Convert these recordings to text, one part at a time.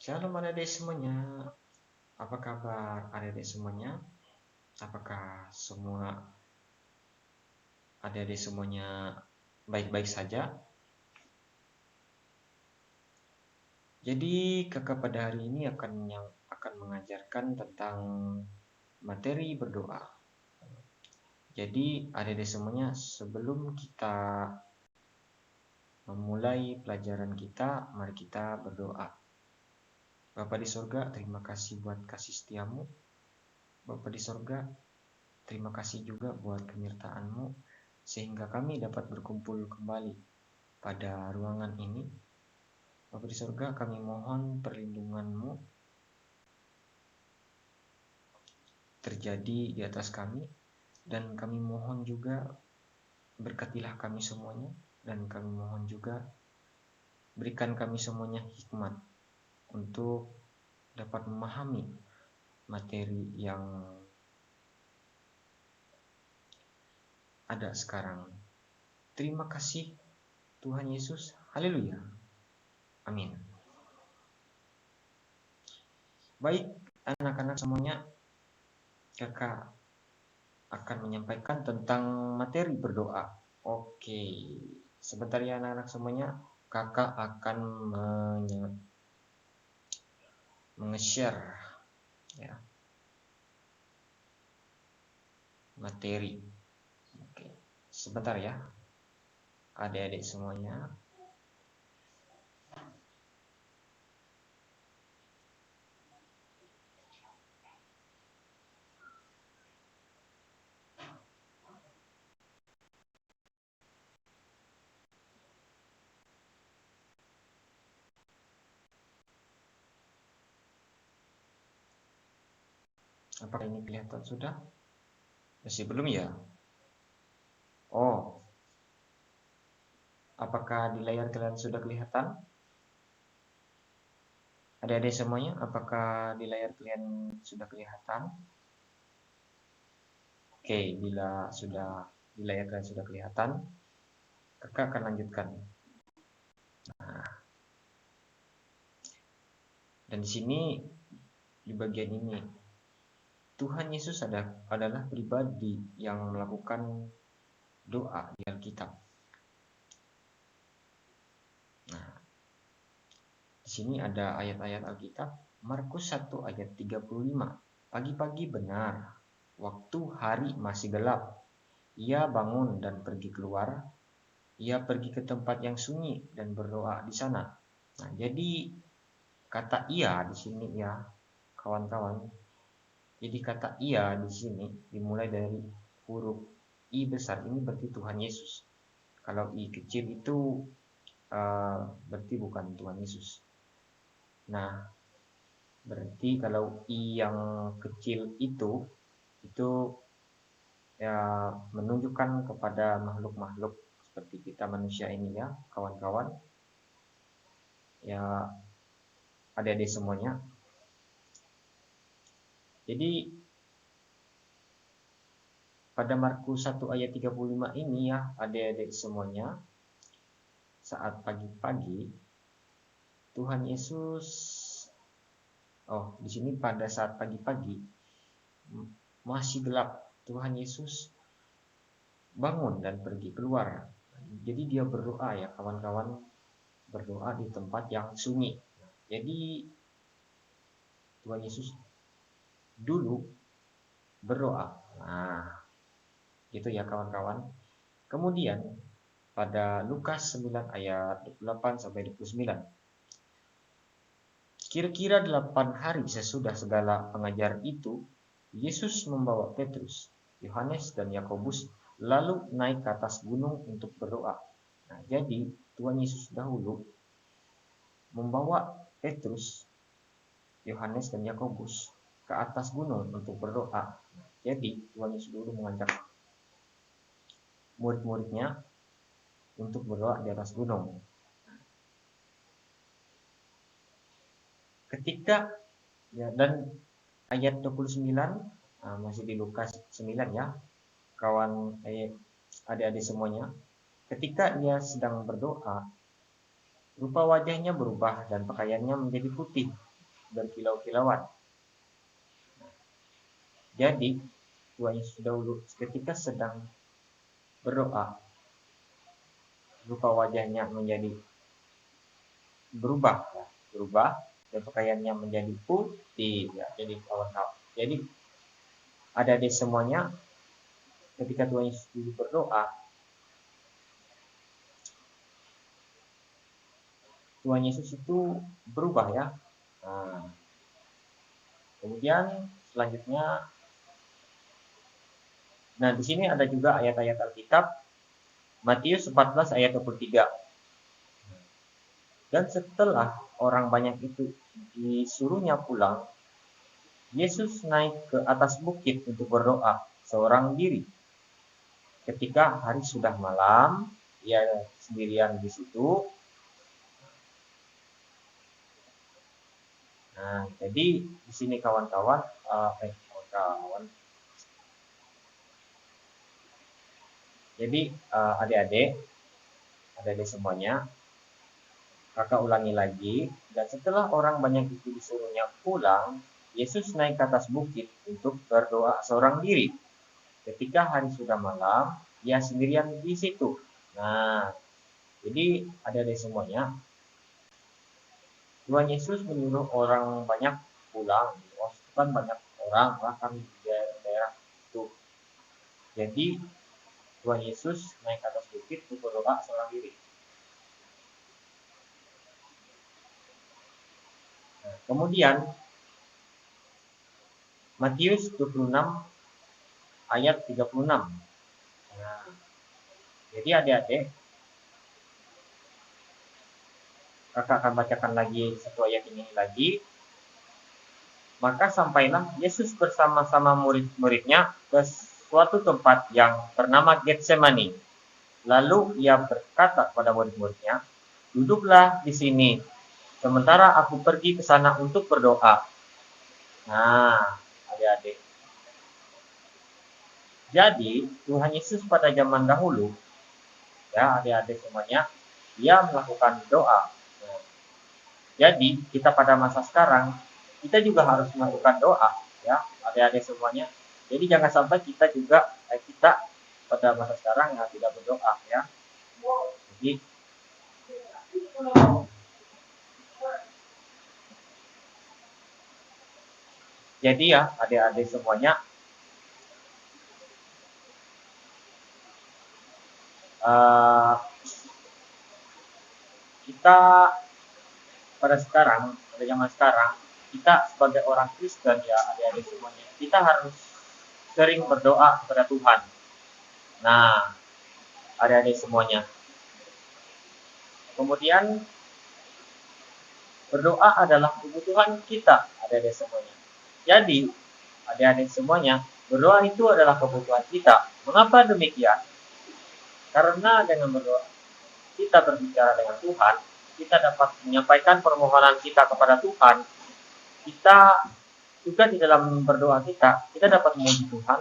Shalom adik-adik semuanya. Apa kabar adik-adik semuanya? Apakah semua adik-adik semuanya baik-baik saja? Jadi kakak pada hari ini akan mengajarkan tentang materi berdoa. Jadi adik-adik semuanya, sebelum kita memulai pelajaran kita, mari kita berdoa. Bapa di sorga, terima kasih buat kasih setiamu. Bapa di sorga, terima kasih juga buat penyertaan-Mu sehingga kami dapat berkumpul kembali pada ruangan ini. Bapa di sorga, kami mohon perlindungan-Mu terjadi di atas kami, dan kami mohon juga berkatilah kami semuanya, dan kami mohon juga berikan kami semuanya hikmat untuk dapat memahami materi yang ada sekarang. Terima kasih Tuhan Yesus. Haleluya. Amin. Baik, anak-anak semuanya, kakak akan menyampaikan tentang materi berdoa. Oke, sebentar ya anak-anak semuanya, kakak akan nge-share ya materi. Oke, sebentar ya adik-adik semuanya. Apakah ini kelihatan sudah? Masih belum ya? Oh, apakah di layar kalian sudah kelihatan? Adik-adik semuanya, apakah di layar kalian sudah kelihatan? Oke, bila sudah di layar kalian sudah kelihatan, kakak akan lanjutkan. Nah, dan di sini, di bagian ini, Tuhan Yesus adalah pribadi yang melakukan doa di Alkitab. Nah, di sini ada ayat-ayat Alkitab. Markus 1 ayat 35. Pagi-pagi benar, waktu hari masih gelap, ia bangun dan pergi keluar. Ia pergi ke tempat yang sunyi dan berdoa di sana. Nah, jadi kata ia di sini ya, kawan-kawan. Jadi kata ia di sini dimulai dari huruf I besar, ini berarti Tuhan Yesus. Kalau I kecil itu berarti bukan Tuhan Yesus. Nah, berarti kalau I yang kecil itu ya menunjukkan kepada makhluk-makhluk seperti kita manusia ini ya, kawan-kawan. Ya, adik-adik semuanya. Jadi pada Markus 1 ayat 35 ini ya, adik-adik semuanya, saat pagi-pagi Tuhan Yesus di sini pada saat pagi-pagi masih gelap, Tuhan Yesus bangun dan pergi keluar. Jadi dia berdoa ya kawan-kawan, berdoa di tempat yang sunyi. Jadi Tuhan Yesus dulu berdoa. Nah, gitu ya kawan-kawan. Kemudian pada Lukas 9 ayat 28 sampai 29. Kira-kira 8 hari sesudah segala pengajar itu, Yesus membawa Petrus, Yohanes dan Yakobus lalu naik ke atas gunung untuk berdoa. Nah, jadi Tuhan Yesus dahulu membawa Petrus, Yohanes dan Yakobus ke atas gunung untuk berdoa. Jadi Tuhan Yesus dulu mengajak murid-muridnya untuk berdoa di atas gunung. Ketika ya, dan ayat 29 masih di Lukas 9 ya, kawan adik-adik semuanya. Ketika dia sedang berdoa, rupa wajahnya berubah dan pakaiannya menjadi putih. berkilau-kilauan. Jadi Tuhan Yesus dahulu ketika sedang berdoa, rupa wajahnya menjadi berubah, dan pakaiannya menjadi putih, ya. Jadi kawan-kawan, jadi ada di semuanya ketika Tuhan Yesus berdoa, Tuhan Yesus itu berubah, ya. Nah, kemudian selanjutnya, nah di sini ada juga ayat-ayat Alkitab, Matius 14 ayat 23. Dan setelah orang banyak itu disuruhnya pulang, Yesus naik ke atas bukit untuk berdoa seorang diri. Ketika hari sudah malam, ia sendirian di situ. Nah, jadi di sini kawan-kawan, jadi adik-adik semuanya, kakak ulangi lagi. Dan setelah orang banyak itu disuruhnya pulang, Yesus naik ke atas bukit untuk berdoa seorang diri. Ketika hari sudah malam, ia sendirian di situ. Nah, jadi adik-adik semuanya, Tuhan Yesus menyuruh orang banyak pulang. Kan banyak orang bahkan di daerah itu. Jadi Tuhan Yesus naik ke atas bukit untuk berdoa seorang diri. Nah, kemudian Matius 26 ayat 36. Nah, jadi adik-adik, kakak akan bacakan lagi satu ayat ini lagi. Maka sampailah Yesus bersama-sama murid-muridnya ke suatu tempat yang bernama Getsemani. Lalu ia berkata kepada murid-muridnya, "Duduklah di sini, sementara aku pergi ke sana untuk berdoa." Nah, adik-adik. Jadi, Tuhan Yesus pada zaman dahulu, ya adik-adik semuanya, dia melakukan doa. Nah, jadi, kita pada masa sekarang, kita juga harus melakukan doa, ya adik-adik semuanya. Jadi, jangan sampai kita pada masa sekarang tidak berdoa, ya. Jadi ya adik-adik semuanya, kita pada zaman sekarang, kita sebagai orang Kristen, ya adik-adik semuanya, kita harus sering berdoa kepada Tuhan. Nah, adik-adik semuanya, kemudian berdoa adalah kebutuhan kita, adik-adik semuanya. Jadi, adik-adik semuanya, berdoa itu adalah kebutuhan kita. Mengapa demikian? Karena dengan berdoa, kita berbicara dengan Tuhan, kita dapat menyampaikan permohonan kita kepada Tuhan. Kita juga di dalam berdoa kita dapat memuji Tuhan.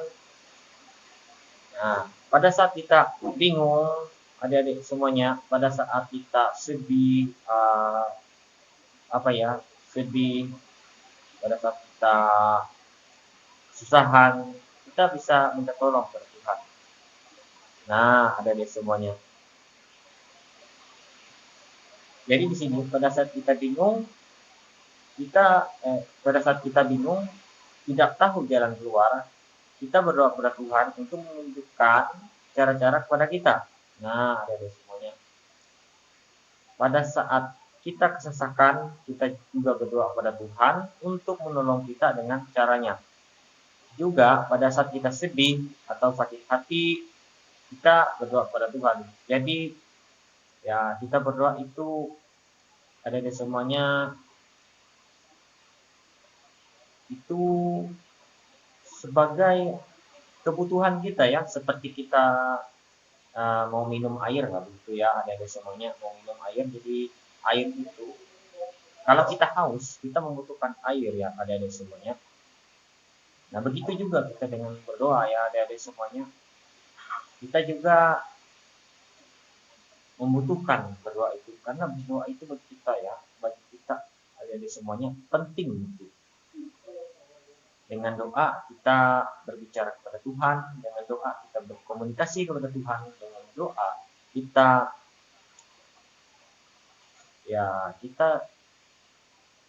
Nah, pada saat kita bingung, adik-adik semuanya, pada saat kita sedih, sedih, pada saat kita kesusahan, kita bisa minta tolong kepada Tuhan. Nah, adik-adik semuanya. Jadi di sini pada saat kita bingung, tidak tahu jalan keluar, kita berdoa kepada Tuhan untuk menunjukkan cara-cara kepada kita. Nah, adik-adik semuanya. Pada saat kita kesesakan, kita juga berdoa kepada Tuhan untuk menolong kita dengan caranya. Juga pada saat kita sedih atau sakit hati, kita berdoa kepada Tuhan. Jadi ya kita berdoa itu adik-adik semuanya itu sebagai kebutuhan kita, ya, seperti kita mau minum air, begitu ya adik-adik semuanya, mau minum air. Jadi air itu kalau kita haus, kita membutuhkan air, ya adik-adik semuanya. Nah, begitu juga kita dengan berdoa, ya adik-adik semuanya, kita juga membutuhkan berdoa itu, karena berdoa itu bagi kita, ya, bagi kita adik-adik semuanya. semuanya penting gitu. Dengan doa kita berbicara kepada Tuhan, dengan doa kita berkomunikasi kepada Tuhan, dengan doa kita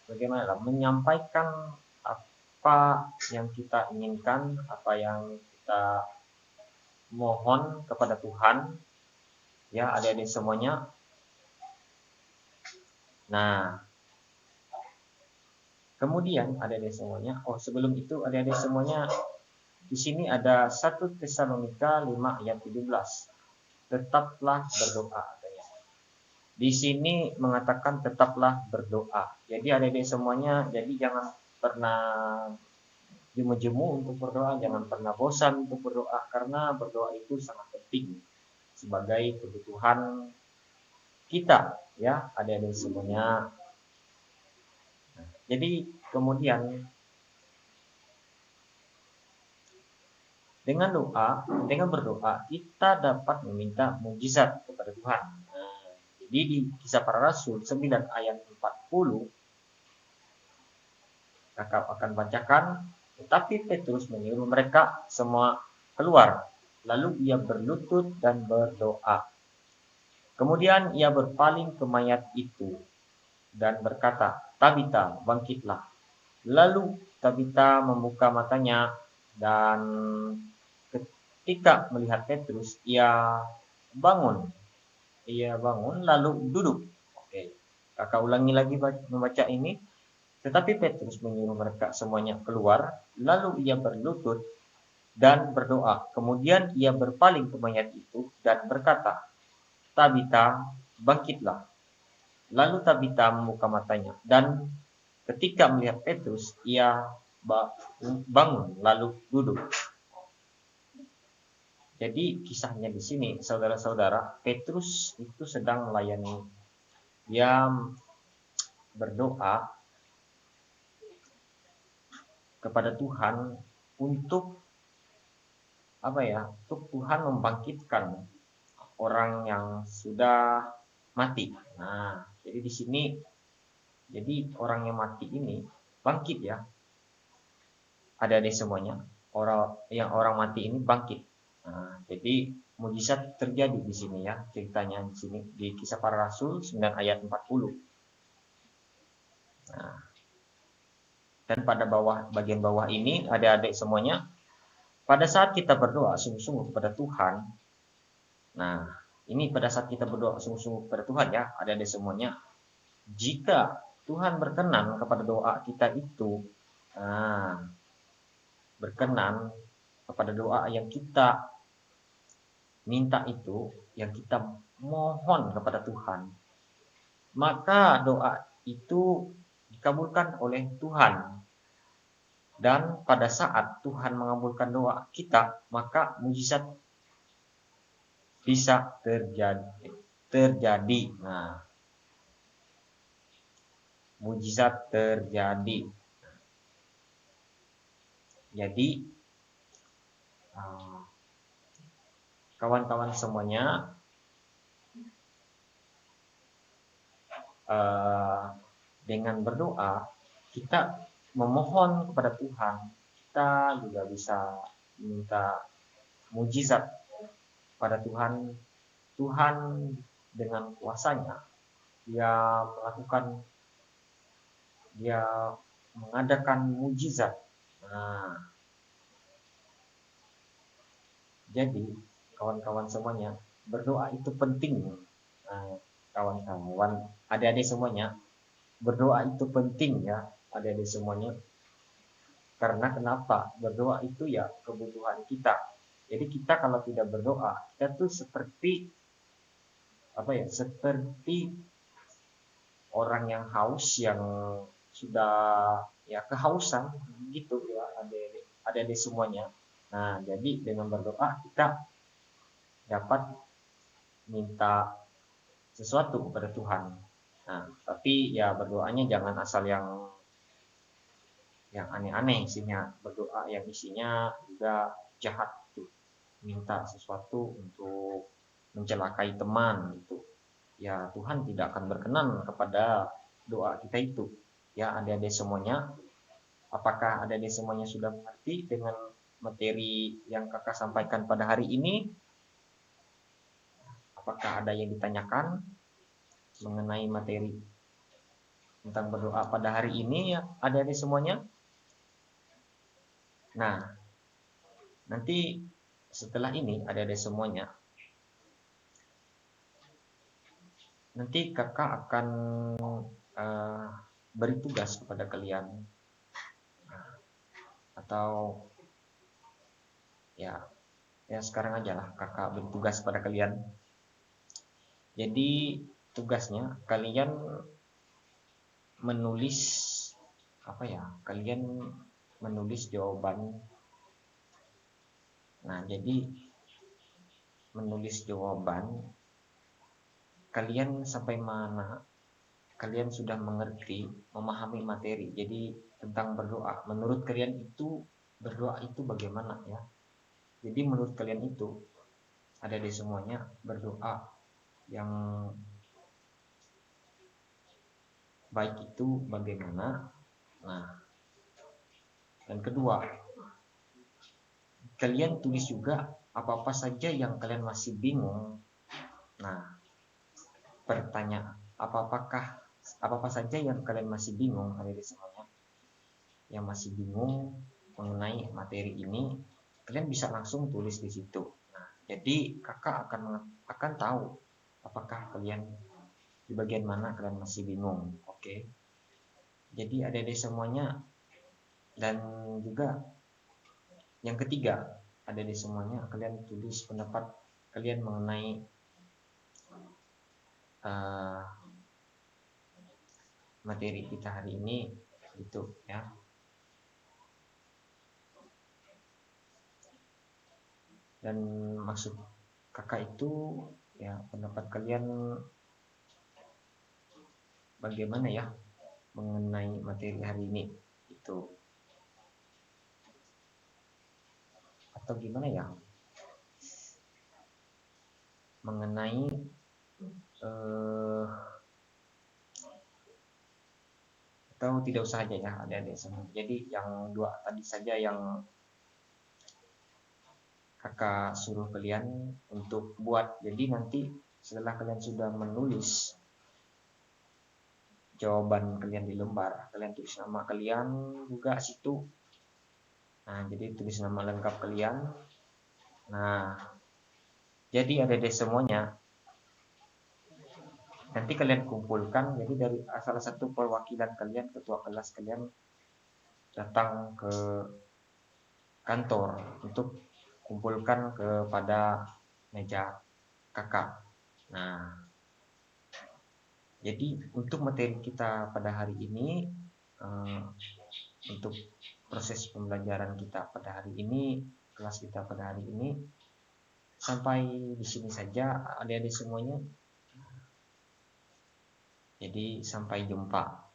bagaimana menyampaikan apa yang kita inginkan, apa yang kita mohon kepada Tuhan, ya adik-adik semuanya. Nah, kemudian adik-adik semuanya, sebelum itu adik-adik semuanya, di sini ada 1 Tesalonika 5 ayat 17. Tetaplah berdoa. Di sini mengatakan tetaplah berdoa. Jadi adik-adik semuanya, jadi jangan pernah jemu-jemu untuk berdoa, jangan pernah bosan untuk berdoa, karena berdoa itu sangat penting sebagai kebutuhan kita, ya adik-adik semuanya. Jadi kemudian dengan berdoa kita dapat meminta mukjizat kepada Tuhan. Jadi di Kisah Para Rasul 9 ayat 40 kakak akan bacakan, tetapi Petrus menyuruh mereka semua keluar, lalu ia berlutut dan berdoa. Kemudian ia berpaling ke mayat itu dan berkata, "Tabita, bangkitlah." Lalu Tabita membuka matanya, dan ketika melihat Petrus, ia bangun lalu duduk. Oke, kakak ulangi lagi membaca ini. Tetapi Petrus menyuruh mereka semuanya keluar, lalu ia berlutut dan berdoa. Kemudian ia berpaling ke mayat itu dan berkata, "Tabita, bangkitlah." Lalu Tabita membuka matanya, dan ketika melihat Petrus, ia bangun lalu duduk. Jadi kisahnya di sini, saudara-saudara, Petrus itu sedang melayani. Dia berdoa kepada Tuhan untuk untuk Tuhan membangkitkan orang yang sudah mati. Nah, jadi di sini, jadi orang yang mati ini bangkit, ya. Ada semuanya, orang mati ini bangkit. Nah, jadi mukjizat terjadi di sini, ya, ceritanya di sini di Kisah Para Rasul 9 ayat 40. Nah, dan pada bagian bawah ini adik-adik semuanya, pada saat kita berdoa sungguh-sungguh kepada Tuhan. Nah, ini pada saat kita berdoa sungguh-sungguh kepada Tuhan, ya, adik-adik semuanya, jika Tuhan berkenan kepada doa kita itu, berkenan kepada doa yang kita minta itu, yang kita mohon kepada Tuhan, maka doa itu dikabulkan oleh Tuhan. Dan pada saat Tuhan mengabulkan doa kita, maka mukjizat bisa terjadi. Nah, mukjizat terjadi. Jadi kawan-kawan semuanya, dengan berdoa kita memohon kepada Tuhan, kita juga bisa minta mukjizat pada Tuhan. Tuhan dengan kuasanya dia mengadakan mukjizat. Nah, jadi kawan-kawan semuanya, berdoa itu penting. Nah, kawan-kawan, adik-adik semuanya, berdoa itu penting, ya, adik-adik semuanya. Karena kenapa? Berdoa itu ya kebutuhan kita. Jadi kita kalau tidak berdoa, kita tuh seperti seperti orang yang haus, yang sudah ya kehausan gitu, ya adik-adik semuanya. Nah, jadi dengan berdoa kita dapat minta sesuatu kepada Tuhan. Nah, tapi ya berdoanya jangan asal yang aneh-aneh isinya. Berdoa yang isinya juga jahat tuh, minta sesuatu untuk mencelakai teman gitu. Ya Tuhan tidak akan berkenan kepada doa kita itu. ya adik-adik semuanya. Apakah adik-adik semuanya sudah mengerti dengan materi yang kakak sampaikan pada hari ini? Apakah ada yang ditanyakan mengenai materi tentang berdoa pada hari ini ya adik-adik semuanya? Nah, nanti setelah ini adik-adik semuanya, nanti kakak akan beri tugas kepada kalian, atau ya sekarang aja lah kakak beri tugas kepada kalian. Jadi tugasnya kalian menulis kalian menulis jawaban. Nah, jadi menulis jawaban kalian sampai mana kalian sudah mengerti, memahami materi. Jadi tentang berdoa, menurut kalian itu berdoa itu bagaimana ya? Jadi menurut kalian itu ada di semuanya berdoa yang baik itu bagaimana? Nah, dan kedua, kalian tulis juga apa-apa saja yang kalian masih bingung. Nah, pertanyaan apa-apa saja yang kalian masih bingung, ada di semuanya yang masih bingung mengenai materi ini, kalian bisa langsung tulis di situ. Nah, jadi kakak akan tahu apakah kalian di bagian mana kalian masih bingung. Oke. Jadi adik-adik semuanya, dan juga yang ketiga, adik-adik semuanya kalian tulis pendapat kalian mengenai materi kita hari ini itu ya. Dan maksud kakak itu ya pendapat kalian bagaimana ya mengenai materi hari ini itu, atau gimana ya mengenai atau tidak usah aja ya adik-adik semua. Jadi yang dua tadi saja yang kakak suruh kalian untuk buat. Jadi nanti setelah kalian sudah menulis jawaban kalian di lembar, kalian tulis nama kalian juga situ. Nah, jadi tulis nama lengkap kalian. Nah, jadi adik-adik semuanya nanti kalian kumpulkan. Jadi dari salah satu perwakilan kalian, ketua kelas kalian datang ke kantor untuk kumpulkan kepada meja kakak. Nah, jadi untuk materi kita pada hari ini, untuk proses pembelajaran kita pada hari ini, kelas kita pada hari ini, sampai di sini saja adik-adik semuanya. Jadi sampai jumpa.